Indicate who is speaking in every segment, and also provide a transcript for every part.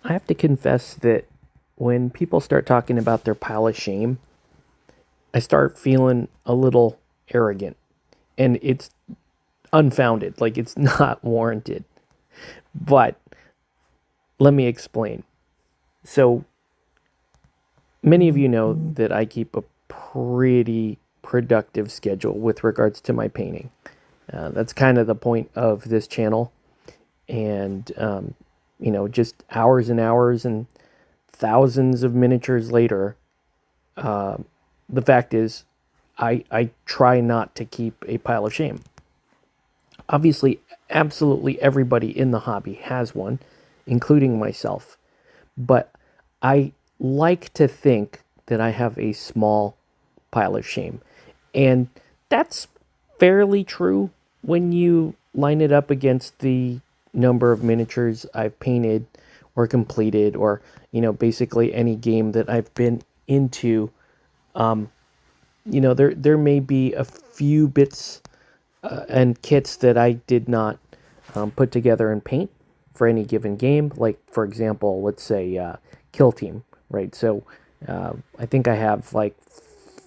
Speaker 1: I have to confess that when people start talking about their pile of shame, I start feeling a little arrogant. And it's unfounded, like it's not warranted. But let me explain. So, many of you know that I keep a pretty productive schedule with regards to my painting. That's kind of the point of this channel. And, just hours and hours and thousands of miniatures later, the fact is, I try not to keep a pile of shame. Obviously, absolutely everybody in the hobby has one, including myself. But I like to think that I have a small pile of shame. And that's fairly true when you line it up against the number of miniatures I've painted or completed, or, basically any game that I've been into. There may be a few bits and kits that I did not put together and paint for any given game. Like, for example, let's say Kill Team, right? So I think I have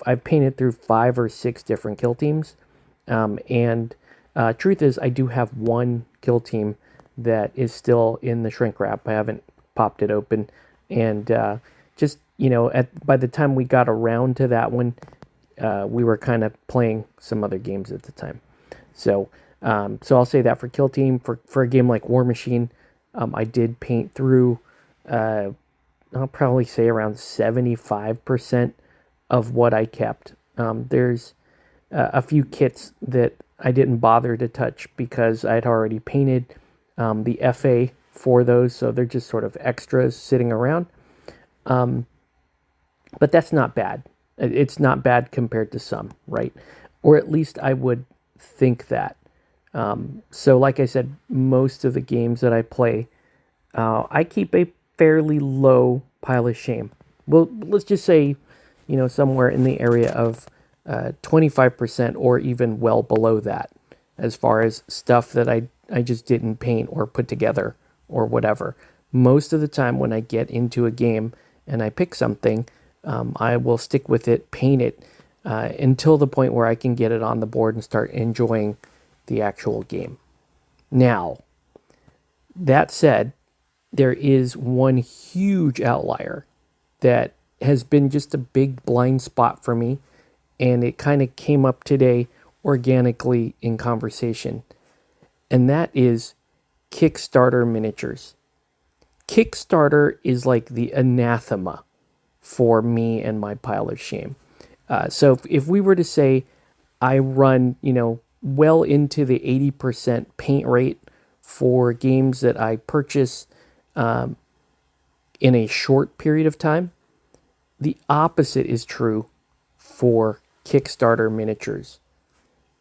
Speaker 1: I've painted through 5 or 6 different kill teams. And truth is, I do have one kill team that is still in the shrink wrap. I haven't popped it open. And just, by the time we got around to that one, we were kind of playing some other games at the time. So I'll say that for Kill Team, for a game like War Machine, I did paint through, I'll probably say around 75% of what I kept. There's a few kits that I didn't bother to touch because I'd already painted the FA for those, so they're just sort of extras sitting around. But that's not bad. It's not bad compared to some, right? Or at least I would think that. So, like I said, most of the games that I play, I keep a fairly low pile of shame. Well, let's just say, somewhere in the area of 25% or even well below that, as far as stuff that I just didn't paint or put together or whatever. Most of the time when I get into a game and I pick something, I will stick with it, paint it, until the point where I can get it on the board and start enjoying the actual game. Now, that said, there is one huge outlier that has been just a big blind spot for me, and it kind of came up today organically in conversation, and that is Kickstarter miniatures. Kickstarter is like the anathema for me and my pile of shame. So if we were to say I run, well into the 80% paint rate for games that I purchase in a short period of time, the opposite is true for Kickstarter miniatures.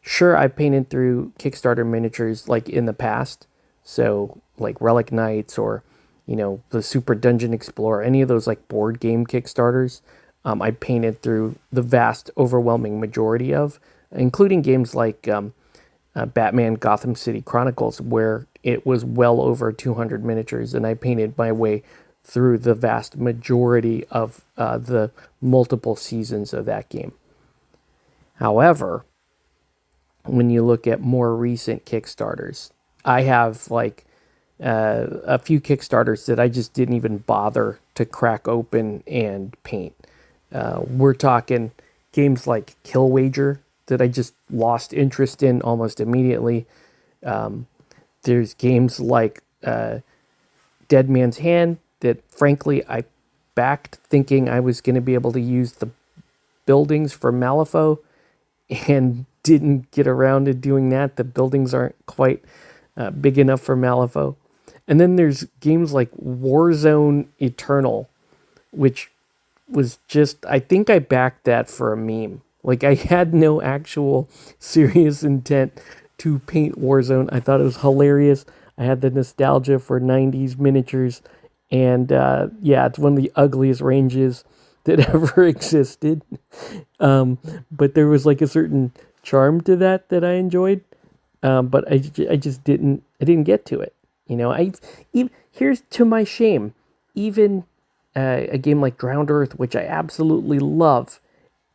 Speaker 1: Sure, I've painted through Kickstarter miniatures like in the past, so like Relic Knights or the Super Dungeon Explorer, any of those like board game Kickstarters. I painted through the vast, overwhelming majority of, including games like Batman Gotham City Chronicles, where it was well over 200 miniatures, and I painted my way through the vast majority of the multiple seasons of that game. However, when you look at more recent Kickstarters, I have a few Kickstarters that I just didn't even bother to crack open and paint. We're talking games like Kill Wager that I just lost interest in almost immediately. There's games like Dead Man's Hand that, frankly, I backed thinking I was going to be able to use the buildings for Malifaux and didn't get around to doing that. The buildings aren't quite big enough for Malifaux. And then there's games like Warzone Eternal, which was just, I think I backed that for a meme. Like, I had no actual serious intent to paint Warzone. I thought it was hilarious. I had the nostalgia for 90s miniatures. And yeah, it's one of the ugliest ranges that ever existed. But there was like a certain charm to that I enjoyed. But I just didn't get to it. Here's to my shame. even a game like Drowned Earth, which I absolutely love,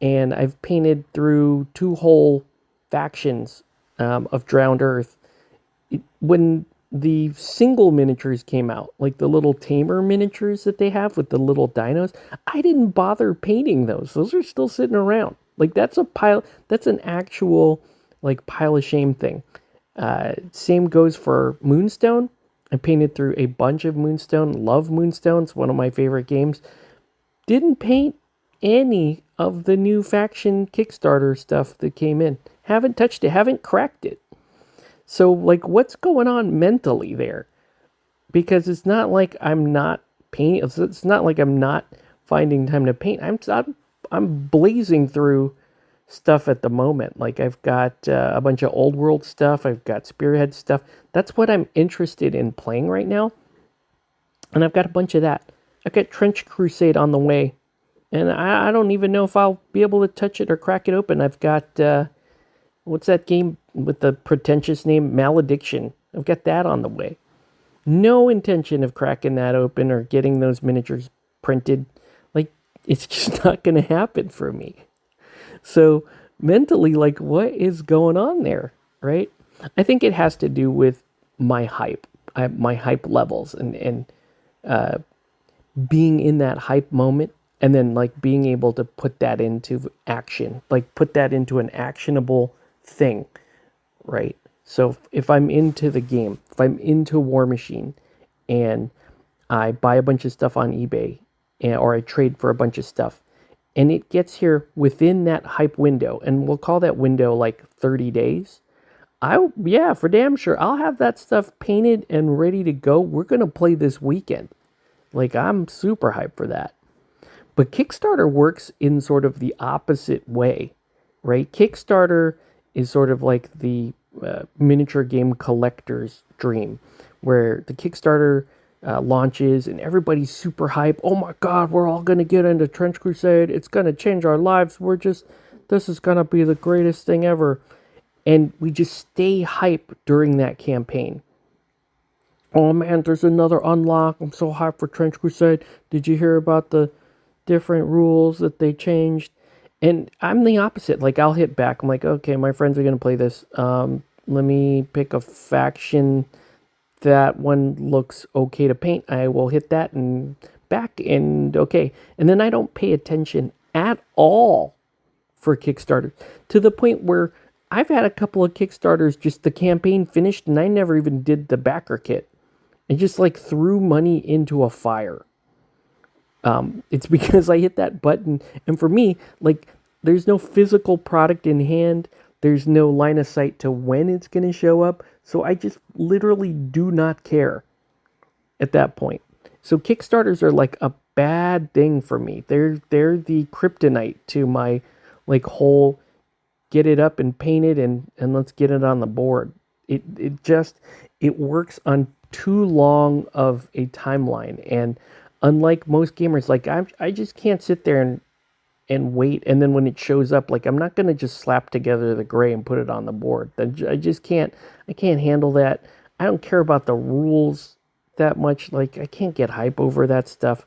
Speaker 1: and I've painted through 2 whole factions of Drowned Earth. When the single miniatures came out, like the little tamer miniatures that they have with the little dinos, I didn't bother painting those. Those are still sitting around. Like that's a pile. That's an actual like pile of shame thing. Same goes for Moonstone. I painted through a bunch of Moonstone. Love Moonstone. It's one of my favorite games. Didn't paint any of the new faction Kickstarter stuff that came in. Haven't touched it. Haven't cracked it. So, like, what's going on mentally there? Because it's not like I'm not painting. It's not like I'm not finding time to paint. I'm blazing through stuff at the moment. Like, I've got a bunch of old world stuff. I've got Spearhead stuff. That's what I'm interested in playing right now. And I've got a bunch of that. I've got Trench Crusade on the way. And I don't even know if I'll be able to touch it or crack it open. I've got what's that game with the pretentious name? Malediction. I've got that on the way. No intention of cracking that open or getting those miniatures printed. Like, it's just not going to happen for me. So, mentally, like, what is going on there, right? I think it has to do with my hype, my hype levels, and being in that hype moment, and then, like, being able to put that into action, like, put that into an actionable thing, right? So if I'm into the game, if I'm into War Machine, and I buy a bunch of stuff on eBay, or I trade for a bunch of stuff, and it gets here within that hype window, and we'll call that window like 30 days, yeah, for damn sure, I'll have that stuff painted and ready to go. We're going to play this weekend. Like, I'm super hyped for that. But Kickstarter works in sort of the opposite way, right? Kickstarter is sort of like the miniature game collector's dream, where the Kickstarter launches and everybody's super hype. Oh my God, we're all going to get into Trench Crusade. It's going to change our lives. This is going to be the greatest thing ever. And we just stay hype during that campaign. Oh man, there's another unlock. I'm so hyped for Trench Crusade. Did you hear about the different rules that they changed? And I'm the opposite. Like, I'll hit back. I'm like, okay, my friends are going to play this. Let me pick a faction. That one looks okay to paint. I will hit that and back and okay. And then I don't pay attention at all for Kickstarter, to the point where I've had a couple of Kickstarters, just the campaign finished and I never even did the backer kit. I just like threw money into a fire. It's because I hit that button. And for me, like, there's no physical product in hand. There's no line of sight to when it's going to show up. So I just literally do not care at that point. So Kickstarters are like a bad thing for me. They're the kryptonite to my like whole get it up and paint it and let's get it on the board. It works on too long of a timeline. And unlike most gamers, like I just can't sit there and wait. And then when it shows up, like, I'm not going to just slap together the gray and put it on the board. I can't handle that. I don't care about the rules that much. Like, I can't get hype over that stuff.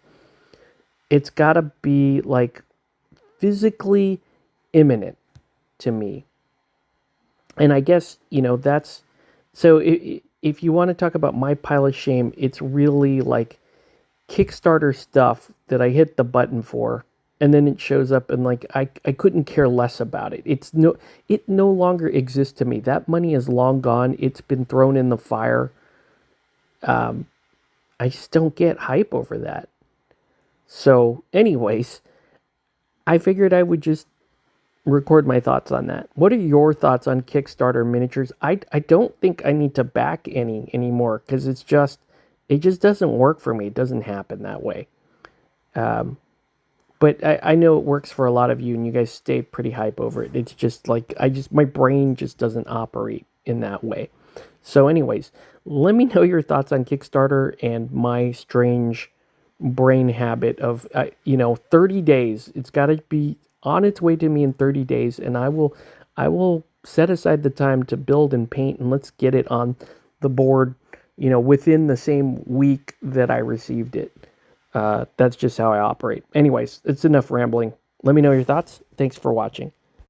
Speaker 1: It's got to be like physically imminent to me. And I guess, that's, so if you want to talk about my pile of shame, it's really like Kickstarter stuff that I hit the button for, and then it shows up and like I couldn't care less about it. It no longer exists to me. That money is long gone. It's been thrown in the fire. I just don't get hype over that. So anyways, I figured I would just record my thoughts on that. What are your thoughts on Kickstarter miniatures? I don't think I need to back any anymore, because it just doesn't work for me. It doesn't happen that way. But I know it works for a lot of you, and you guys stay pretty hype over it. It's just like, my brain just doesn't operate in that way. So anyways, let me know your thoughts on Kickstarter and my strange brain habit of, 30 days. It's got to be on its way to me in 30 days, and I will set aside the time to build and paint, and let's get it on the board, within the same week that I received it. That's just how I operate. Anyways, it's enough rambling. Let me know your thoughts. Thanks for watching.